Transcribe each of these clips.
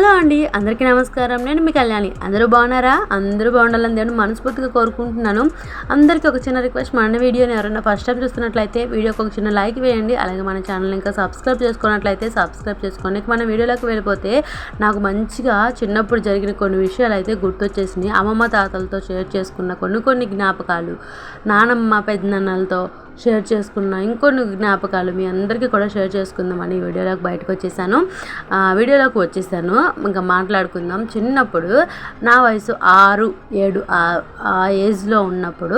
Hello అండి, అందరికీ నమస్కారం. నేను మీ కళ్యాణి. అందరూ బాగున్నారా? అందరూ బాగుండాలని దేవుని మనస్ఫూర్తిగా కోరుకుంటున్నాను. అందరికీ ఒక చిన్న రిక్వెస్ట్, మన వీడియోని ఎవరైనా ఫస్ట్ టైం చూస్తున్నట్లయితే వీడియోకి ఒక చిన్న లైక్ వేయండి. అలాగే మన ఛానల్ ఇంకా సబ్స్క్రైబ్ చేసుకున్నట్లయితే సబ్స్క్రైబ్ చేసుకోండి. మన వీడియోలోకి వెళ్ళిపోతే నాకు మంచిగా చిన్నప్పుడు జరిగిన కొన్ని విషయాలు అయితే గుర్తొచ్చేసినాయి. అమ్మమ్మ తాతలతో షేర్ చేసుకున్న కొన్ని జ్ఞాపకాలు, నానమ్మ పెద్దనాన్నలతో షేర్ చేసుకున్న ఇంకొన్ని జ్ఞాపకాలు మీ అందరికీ కూడా షేర్ చేసుకుందామని వీడియోలోకి వచ్చేసాను. ఇంకా మాట్లాడుకుందాం. చిన్నప్పుడు నా వయసు 6-7 ఆ ఏజ్లో ఉన్నప్పుడు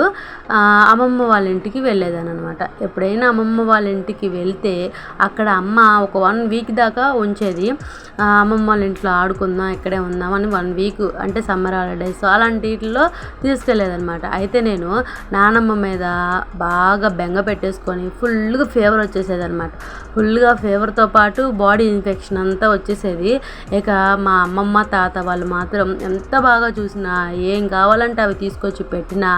అమ్మమ్మ వాళ్ళ ఇంటికి వెళ్ళేదాన్ని అనమాట. ఎప్పుడైనా అమ్మమ్మ వాళ్ళ ఇంటికి వెళ్తే అక్కడ అమ్మ ఒక 1 వీక్ దాకా ఉంచేది. అమ్మమ్మ వాళ్ళ ఇంట్లో ఆడుకుందాం, ఇక్కడే ఉందాం అని 1 వీక్, అంటే సమ్మర్ హాలిడేస్ అలాంటిలో తీసుకెళ్ళేదనమాట. అయితే నేను నానమ్మ మీద బాగా బెంగ పెట్టేసుకొని ఫుల్గా ఫీవర్ వచ్చేసేదనమాట. ఫుల్గా ఫీవర్తో పాటు బాడీ ఇన్ఫెక్షన్ అంతా వచ్చేసేది. ఇక మా అమ్మమ్మ తాత వాళ్ళు మాత్రం ఎంత బాగా చూసినా, ఏం కావాలంటే అవి తీసుకొచ్చి పెట్టినా,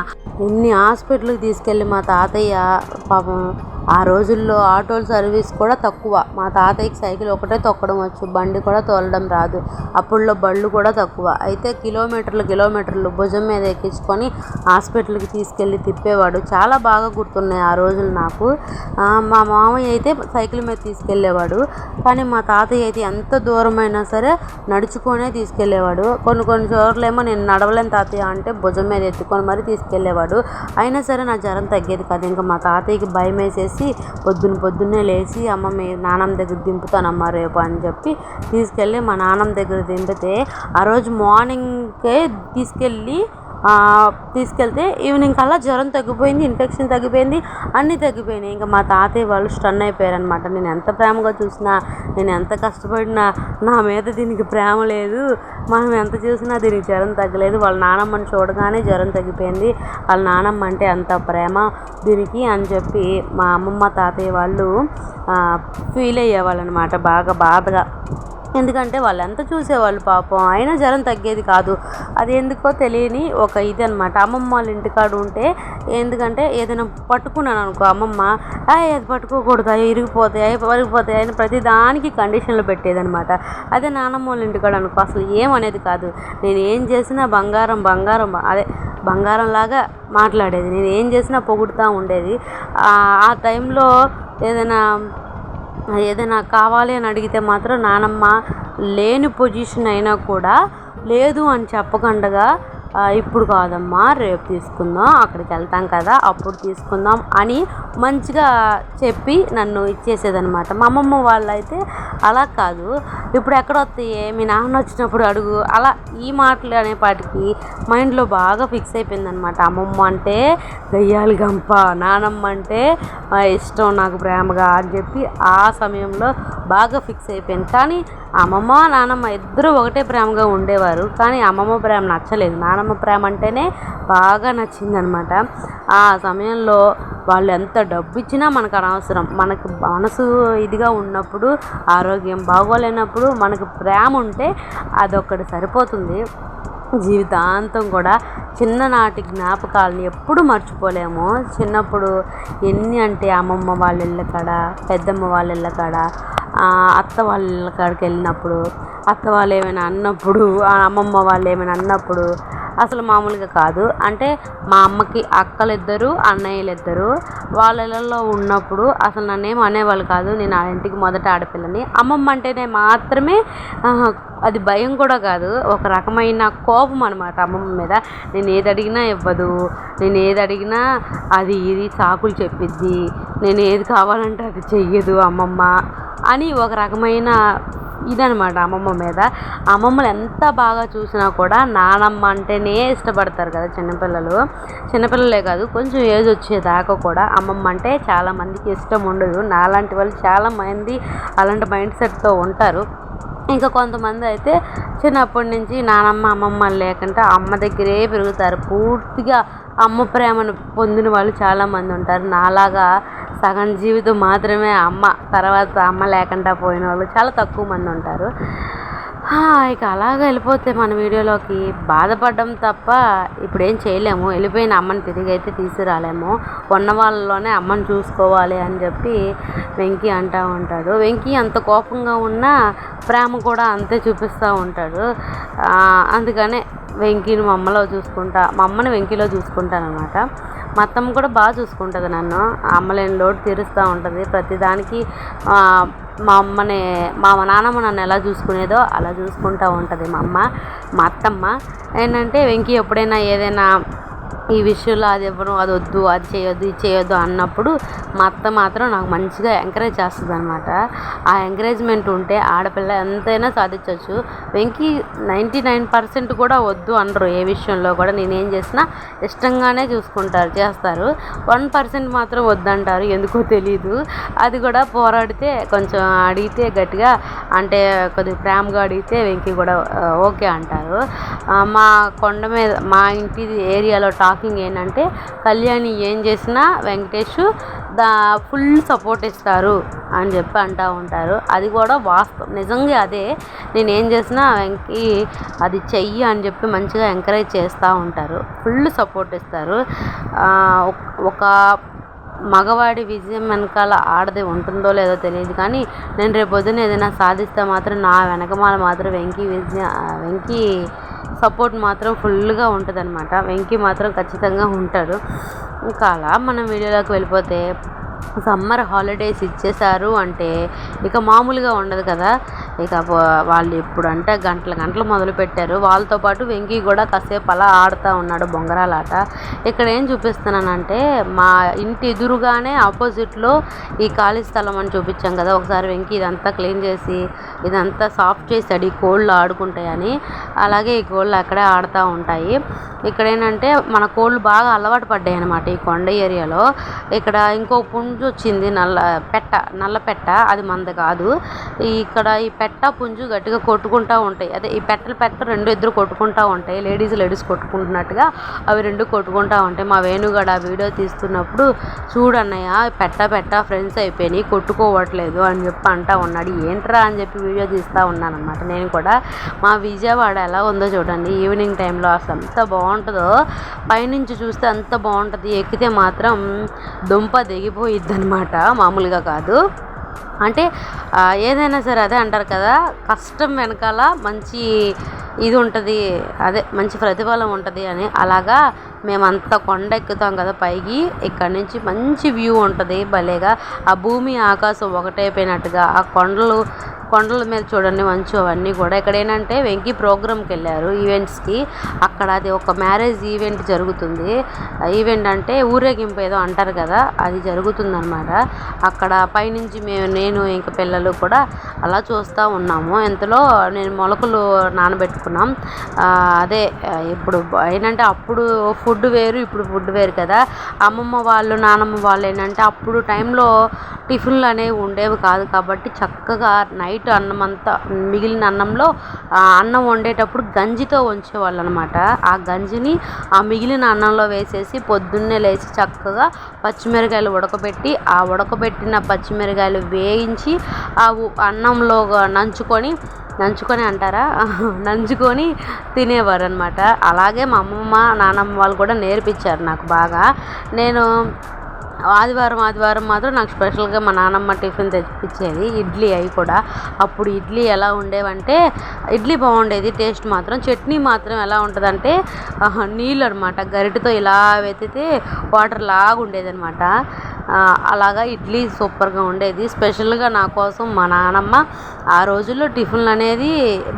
ఎన్ని హాస్పిటల్కి తీసుకెళ్ళి మా తాతయ్య పాపం ఆ రోజుల్లో ఆటోల సర్వీస్ కూడా తక్కువ. మా తాతయ్యకి సైకిల్ ఒకటే తొక్కడం వచ్చు, బండి కూడా తోలడం రాదు. అప్పుల్లో బళ్ళు కూడా తక్కువ. అయితే కిలోమీటర్లు భుజం మీద ఎక్కించుకొని హాస్పిటల్కి తీసుకెళ్ళి తిప్పేవాడు. చాలా బాగా గుర్తున్నాయి ఆ రోజులు నాకు. మా మామయ్య అయితే సైకిల్ మీద తీసుకెళ్ళేవాడు, కానీ మా తాతయ్య అయితే ఎంత దూరమైనా సరే నడుచుకొనే తీసుకెళ్ళేవాడు. కొన్ని చోట్లేమో నేను నడవలేని తాతయ్య అంటే భుజం మీద ఎత్తుకొని మరీ తీసుకెళ్ళేవాడు. అయినా సరే నా జ్వరం తగ్గేది కాదు. ఇంకా మా తాతయ్యకి భయం వేసేసి పొద్దున్నే లేచి అమ్మ మీ నాన్నమ్మ దగ్గర దింపుతానమ్మా రేపు అని చెప్పి తీసుకెళ్ళి మా నాన్నమ్మ దగ్గర దింపితే ఆ రోజు మార్నింగ్కే తీసుకెళ్తే ఈవినింగ్ కల్లా జ్వరం తగ్గిపోయింది, ఇన్ఫెక్షన్ తగ్గిపోయింది, అన్నీ తగ్గిపోయినాయి. ఇంకా మా తాతయ్య వాళ్ళు స్టన్ అయిపోయారనమాట. నేను ఎంత ప్రేమగా చూసినా, నేను ఎంత కష్టపడినా నా మీద దీనికి ప్రేమ లేదు, మనం ఎంత చూసినా దీనికి జ్వరం తగ్గలేదు. వాళ్ళ నానమ్మని చూడగానే జ్వరం తగ్గిపోయింది, వాళ్ళ నానమ్మ అంటే అంత ప్రేమ దీనికి అని చెప్పి మా అమ్మమ్మ తాతయ్య వాళ్ళు ఫీల్ అయ్యేవాళ్ళు అనమాట, బాగా బాధగా. ఎందుకంటే వాళ్ళు ఎంత చూసేవాళ్ళు పాపం, అయినా జ్వరం తగ్గేది కాదు. అది ఎందుకో తెలియని ఒక ఇది అనమాట. అమ్మమ్మ వాళ్ళ ఇంటికాడు ఉంటే ఎందుకంటే ఏదైనా పట్టుకున్నాను అనుకో, అమ్మమ్మ అది పట్టుకోకూడదు, ఇరిగిపోతాయి అని ప్రతి దానికి కండిషన్లు పెట్టేదనమాట. అదే నానమ్మ వాళ్ళ ఇంటికాడు అనుకో అసలు ఏమనేది కాదు. నేను ఏం చేసినా బంగారంలాగా మాట్లాడేది. నేను ఏం చేసినా పొగుడుతూ ఉండేది. ఆ టైంలో ఏదైనా కావాలి అని అడిగితే మాత్రం నానమ్మ లేని పొజిషన్ అయినా కూడా లేదు అని చెప్పకుండా ఇప్పుడు కాదమ్మా రేపు తీసుకుందాం, అక్కడికి వెళ్తాం కదా అప్పుడు తీసుకుందాం అని మంచిగా చెప్పి నన్ను ఇచ్చేసేదనమాట. మా అమ్మమ్మ వాళ్ళు అయితే అలా కాదు, ఇప్పుడు ఎక్కడ వస్తాయి మీ నాన్న వచ్చినప్పుడు అడుగు, అలా ఈ మాటలు అనేపాటికి మైండ్లో బాగా ఫిక్స్ అయిపోయిందనమాట. అమ్మమ్మ అంటే దయ్యాలు గంప, నానమ్మ అంటే ఇష్టం నాకు ప్రేమగా అని చెప్పి ఆ సమయంలో బాగా ఫిక్స్ అయిపోయింది. కానీ అమ్మమ్మ నానమ్మ ఇద్దరూ ఒకటే ప్రేమగా ఉండేవారు, కానీ అమ్మమ్మ ప్రేమ నచ్చలేదు, నానమ్మ ప్రేమ అంటేనే బాగా నచ్చిందనమాట. ఆ సమయంలో వాళ్ళు ఎంత డబ్బు ఇచ్చినా మనకు అనవసరం. మనకు మనసు ఇదిగా ఉన్నప్పుడు, ఆరోగ్యం బాగోలేనప్పుడు మనకు ప్రేమ ఉంటే అదొక్కటి సరిపోతుంది. జీవితాంతం కూడా చిన్ననాటి జ్ఞాపకాలని ఎప్పుడు మర్చిపోలేము. చిన్నప్పుడు ఎన్ని అంటే అమ్మమ్మ వాళ్ళ ఇళ్ళ కాడ, పెద్దమ్మ వాళ్ళ ఇళ్ళ కాడ, అత్త వాళ్ళ ఇళ్ళ కాడికి వెళ్ళినప్పుడు, అత్త వాళ్ళు ఏమైనా అన్నప్పుడు, అమ్మమ్మ వాళ్ళు ఏమైనా అన్నప్పుడు అసలు మామూలుగా కాదు. అంటే మా అమ్మకి అక్కలిద్దరు, అన్నయ్యలిద్దరు, వాళ్ళ ఇళ్ళల్లో ఉన్నప్పుడు అసలు నన్నేం అనేవాళ్ళు కాదు. నేను ఆ ఇంటికి మొదట ఆడపిల్లని. అమ్మమ్మ అంటేనే మాత్రమే అది భయం కూడా కాదు, ఒక రకమైన కోపం అనమాట అమ్మమ్మ మీద. నేను ఏది అడిగినా ఇవ్వదు, నేను ఏది అడిగినా అది ఇది సాకులు చెప్పిద్ది, నేను ఏది కావాలంటే అది చెయ్యదు అమ్మమ్మ అని ఒక రకమైన ఇదనమాట అమ్మమ్మ మీద. అమ్మమ్మలు ఎంత బాగా చూసినా కూడా నానమ్మ అంటేనే ఇష్టపడతారు కదా చిన్నపిల్లలే కాదు, కొంచెం ఏజ్ వచ్చేదాకా కూడా అమ్మమ్మ అంటే చాలామందికి ఇష్టం ఉండదు. నాలాంటి వాళ్ళు చాలామంది అలాంటి మైండ్ సెట్తో ఉంటారు. ఇంకా కొంతమంది అయితే చిన్నప్పటి నుంచి నానమ్మ అమ్మమ్మ లేకుండా అమ్మ దగ్గరే పెరుగుతారు. పూర్తిగా అమ్మ ప్రేమను పొందిన వాళ్ళు చాలామంది ఉంటారు. నాలాగా సగం జీవితం మాత్రమే అమ్మ, తర్వాత అమ్మ లేకుండా పోయిన వాళ్ళు చాలా తక్కువ మంది ఉంటారు. ఇక అలాగ వెళ్ళిపోతే మన వీడియోలోకి బాధపడడం తప్ప ఇప్పుడేం చేయలేము. వెళ్ళిపోయిన అమ్మని తిరిగి అయితే తీసుకురాలేము. ఉన్న వాళ్ళలోనే అమ్మని చూసుకోవాలి అని చెప్పి వెంకీ అంటూ ఉంటాడు. వెంకీ అంత కోపంగా ఉన్నా ప్రేమ కూడా అంతే చూపిస్తూ ఉంటాడు. అందుకనే వెంకీని మా అమ్మని వెంకీలో చూసుకుంటానమాట. మా అత్తమ్మ కూడా బాగా చూసుకుంటుంది నన్ను. అమ్మలేని లోటు తీరుస్తూ ఉంటుంది ప్రతిదానికి. మా నాన్నమ్మ నన్ను ఎలా చూసుకునేదో అలా చూసుకుంటూ ఉంటుంది మా అత్తమ్మ. ఏంటంటే వెంకీ ఎప్పుడైనా ఏదైనా ఈ విషయంలో అది ఇవ్వను, అది వద్దు, అది చేయొద్దు, ఇది చేయొద్దు అన్నప్పుడు మా అత్త మాత్రం నాకు మంచిగా ఎంకరేజ్ చేస్తుంది అనమాట. ఆ ఎంకరేజ్మెంట్ ఉంటే ఆడపిల్ల ఎంతైనా సాధించవచ్చు. వెంకీ 99% కూడా వద్దు అనరు ఏ విషయంలో కూడా. నేనేం చేసినా ఇష్టంగానే చేస్తారు. 1% మాత్రం వద్దంటారు, ఎందుకో తెలీదు. అది కూడా పోరాడితే కొంచెం అడిగితే గట్టిగా అంటే కొద్దిగా ప్రేమగా అడిగితే వెంకీ కూడా ఓకే అంటారు. మా కొండ మీద మా ఇంటి ఏరియాలో టాకింగ్ ఏంటంటే కళ్యాణి ఏం చేసినా వెంకటేష్ ఫుల్ సపోర్ట్ ఇస్తారు అని చెప్పి అంటూ ఉంటారు. అది కూడా వాస్తవం, నిజంగా అదే. నేనేం చేసినా వెంకీ అది చెయ్యి అని చెప్పి మంచిగా ఎంకరేజ్ చేస్తూ ఉంటారు, ఫుల్ సపోర్ట్ ఇస్తారు. ఒక మగవాడి విజయం వెనకాల ఆడది ఉంటుందో లేదో తెలియదు, కానీ నేను రేపు పొద్దున్న ఏదైనా సాధిస్తే మాత్రం నా వెనకమాల మాత్రం వెంకీ సపోర్ట్ మాత్రం ఫుల్గా ఉంటుంది అనమాట. వెంకీ మాత్రం ఖచ్చితంగా ఉంటాడు. ఇంకా అలా మనం వీడియోలోకి వెళ్ళిపోతే సమ్మర్ హాలిడేస్ ఇచ్చేశారు అంటే ఇక మామూలుగా ఉండదు కదా. ఇక వాళ్ళు ఎప్పుడంటే గంటలు మొదలుపెట్టారు. వాళ్ళతో పాటు వెంకీ కూడా కాసేపు అలా ఆడుతూ ఉన్నాడు బొంగరాలాట. ఇక్కడ ఏం చూపిస్తున్నానంటే మా ఇంటి ఎదురుగానే ఆపోజిట్లో ఈ ఖాళీ స్థలం అని చూపించాం కదా. ఒకసారి వెంకీ ఇదంతా క్లీన్ చేసి ఇదంతా సాఫ్ట్ చేశాడు ఈ కోళ్ళు ఆడుకుంటాయని. అలాగే ఈ కోళ్ళు అక్కడే ఆడుతూ ఉంటాయి. ఇక్కడ ఏంటంటే మన కోళ్ళు బాగా అలవాటు పడ్డాయి అన్నమాట ఈ కొండ ఏరియాలో. ఇక్కడ ఇంకో పుంజు వచ్చింది, నల్ల పెట్ట. అది మంది కాదు. ఇక్కడ ఈ పెట్ట పుంజు గట్టిగా కొట్టుకుంటూ ఉంటాయి. అదే ఈ పెట్టలు రెండు ఇద్దరు కొట్టుకుంటూ ఉంటాయి. లేడీస్ కొట్టుకుంటున్నట్టుగా అవి రెండు కొట్టుకుంటూ ఉంటాయి. మా వేణుగాడు ఆ వీడియో తీస్తున్నప్పుడు చూడన్నయ్య పెట్ట ఫ్రెండ్స్ అయిపోయినాయి, కొట్టుకోవట్లేదు అని చెప్పి అంటూ ఉన్నాడు. ఏంట్రా అని చెప్పి వీడియో తీస్తూ ఉన్నాను అనమాట. నేను కూడా మా విజయవాడ ఎలా ఉందో చూడండి ఈవినింగ్ టైంలో. అసలు ఎంత బాగుంటుందో, పైనుంచి చూస్తే అంత బాగుంటుంది, ఎక్కితే మాత్రం దుంప దిగిపోయిద్ది అనమాట, మామూలుగా కాదు. అంటే ఏదైనా సరే అదే అంటారు కదా, కష్టం వెనకాల మంచి ఇది ఉంటుంది, అదే మంచి ప్రతిఫలం ఉంటుంది అని. అలాగా మేమంతా కొండ ఎక్కుతాం కదా పైకి, ఇక్కడి నుంచి మంచి వ్యూ ఉంటుంది భలేగా. ఆ భూమి ఆకాశం ఒకటైపోయినట్టుగా ఆ కొండల మీద చూడండి మంచు అవన్నీ కూడా. ఇక్కడ ఏంటంటే వెంకీ ప్రోగ్రామ్కి వెళ్ళారు ఈవెంట్స్కి. అక్కడ అది ఒక మ్యారేజ్ ఈవెంట్ జరుగుతుంది. ఈవెంట్ అంటే ఊరేగింపు ఏదో అంటారు కదా, అది జరుగుతుందన్నమాట. అక్కడ పైనుంచి నేను ఇంకా పిల్లలు కూడా అలా చూస్తూ ఉన్నాము. ఇంతలో నేను మొలకలు నానబెట్టుకున్నాం. అదే ఇప్పుడు ఏంటంటే అప్పుడు ఫుడ్ వేరు, ఇప్పుడు ఫుడ్ వేరు కదా. అమ్మమ్మ వాళ్ళు నానమ్మ వాళ్ళు ఏంటంటే అప్పుడు టైంలో టిఫిన్లు అనేవి ఉండేవి కాదు కాబట్టి చక్కగా నైట్ అన్నం అంతా మిగిలిన అన్నంలో అన్నం వండేటప్పుడు గంజితో ఉంచేవాళ్ళు అనమాట. ఆ గంజిని ఆ మిగిలిన అన్నంలో వేసేసి పొద్దున్నే లేచి చక్కగా పచ్చిమిరకాయలు ఉడకబెట్టి ఆ ఉడకబెట్టిన పచ్చిమిరకాయలు వేయించి ఆ అన్నంలో నంచుకొని తినేవారు అనమాట. అలాగే మా అమ్మమ్మ నానమ్మ వాళ్ళు కూడా నేర్పించారు నాకు బాగా. నేను ఆదివారం మాత్రం నాకు స్పెషల్గా మా నానమ్మ టిఫిన్ తెచ్చిపించేది, ఇడ్లీ. అవి కూడా అప్పుడు ఇడ్లీ ఎలా ఉండేవంటే ఇడ్లీ బాగుండేది టేస్ట్ మాత్రం. చట్నీ మాత్రం ఎలా ఉంటుందంటే నీళ్ళు అనమాట, గరిటెతో ఇలా వెతితే వాటర్ లాగా ఉండేది అనమాట. అలాగా ఇడ్లీ సూపర్గా ఉండేది. స్పెషల్గా నా కోసం మా నానమ్మ ఆ రోజుల్లో టిఫిన్లు అనేది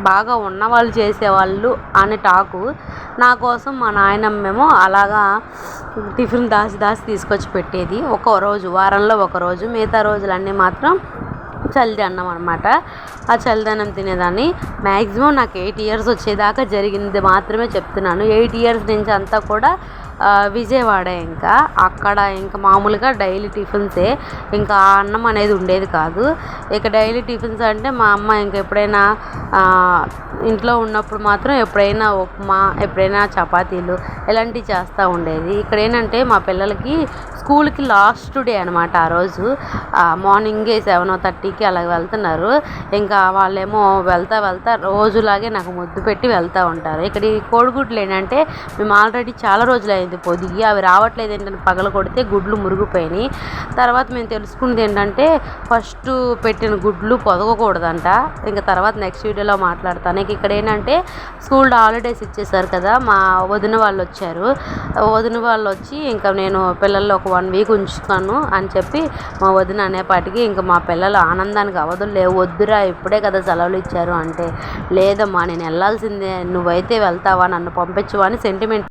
బాగా ఉన్నవాళ్ళు చేసేవాళ్ళు అని టాకు. నా కోసం మా నాయనమ్మేమో అలాగా టిఫిన్ దాచి తీసుకొచ్చి పెట్టేది. వారంలో ఒక రోజు, మిగతా రోజులన్నీ మాత్రం చలిదన్నం అనమాట. ఆ చలిదన్నం తినేదాన్ని. మ్యాక్సిమం నాకు 8 years వచ్చేదాకా జరిగింది మాత్రమే చెప్తున్నాను. 8 years నుంచి అంతా కూడా విజయవాడ. అక్కడ మామూలుగా డైలీ టిఫిన్సే, ఇంకా అన్నం అనేది ఉండేది కాదు. ఇక డైలీ టిఫిన్స్ అంటే మా అమ్మ ఎప్పుడైనా ఇంట్లో ఉన్నప్పుడు మాత్రం ఎప్పుడైనా ఉప్మా, ఎప్పుడైనా చపాతీలు ఇలాంటివి చేస్తూ ఉండేది. ఇక్కడ ఏంటంటే మా పిల్లలకి స్కూల్కి లాస్ట్ డే అనమాట ఆ రోజు. మార్నింగే 7:30కి అలా వెళ్తున్నారు. ఇంకా వాళ్ళేమో వెళ్తా రోజులాగే నాకు ముద్దు పెట్టి వెళ్తూ ఉంటారు. ఇక్కడ ఈ కోడిగుడ్లు ఏంటంటే మేము ఆల్రెడీ చాలా రోజులైంది పొదిగి, అవి రావట్లేదు ఏంటంటే పగల కొడితే గుడ్లు మురిగిపోయినాయి. తర్వాత మేము తెలుసుకున్నది ఏంటంటే ఫస్ట్ పెట్టిన గుడ్లు పొదగకూడదంట. ఇంకా తర్వాత నెక్స్ట్ వీడియోలో మాట్లాడతాను. ఇక్కడ ఏంటంటే స్కూల్ హాలిడేస్ ఇచ్చేసారు కదా, మా వదిన వాళ్ళు వచ్చారు. వదిన వాళ్ళు వచ్చి ఇంకా నేను పిల్లల్లో ఒక 1 వీక్ ఉంచుతాను అని చెప్పి మా వదిన అనేపాటికి ఇంకా మా పిల్లలు ఆనందానికి అవధులు లేవు. వద్దురా ఇప్పుడే కదా సెలవులు ఇచ్చారు అంటే, లేదమ్మా నేను వెళ్ళాల్సిందే, నువ్వైతే వెళ్తావా, నన్ను పంపించవా అని సెంటిమెంట్